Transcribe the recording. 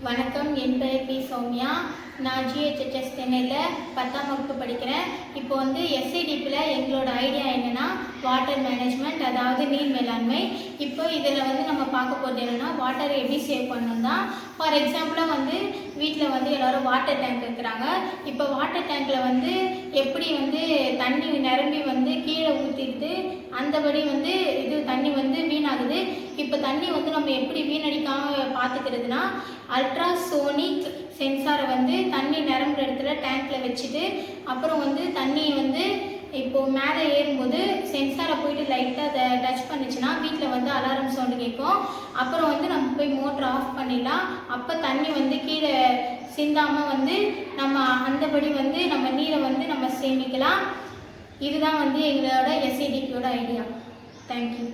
வணக்கம், என் பெயர் பி சௌமியா. நான் ஜிஹெச்எஸ் சென்னையில் 10ஆம் வகுப்பு படிக்கிறேன். இப்போ எஸ்ஐடிபியில் எங்களோட ஐடியா என்னென்னா வாட்டர் மேனேஜ்மெண்ட், அதாவது நீர் மேலாண்மை. இப்போ இதில் நம்ம பார்க்க போகிறது என்னென்னா வாட்டரை எப்படி சேவ் பண்ணணும் தான். ஃபார் எக்ஸாம்பிளாக வீட்டில் எல்லோரும் வாட்டர் டேங்க் வைக்கிறாங்க. இப்போ வாட்டர் டேங்க்கில் எப்படி தண்ணி நிரம்பி கீழே ஊற்றிட்டு அந்தபடி இது தண்ணி வீணாகுது. இப்போ தண்ணி நம்ம எப்படி வீணடிக்காமல் பார்த்துக்கிறதுனா, அல்ட்ராசோனிக் சென்சாரை தண்ணி நிரம்புற இடத்துல டேங்க்கில் வச்சுட்டு அப்புறம் தண்ணி இப்போது மேலே ஏறும்போது சென்சாரை போயிட்டு லைட்டாக அதை டச் பண்ணிச்சுன்னா வீட்டில் அலாரம் சவுண்டு கேட்கும். அப்புறம் நம்ம போய் மோட்ரு ஆஃப் பண்ணிடலாம். அப்போ தண்ணி கீழே சிந்தாமல் நம்ம அந்தபடி நம்ம நீரை நம்ம சேமிக்கலாம். இதுதான் எங்களோட எஸ்ஐடிபியோட ஐடியா. தேங்க்யூ.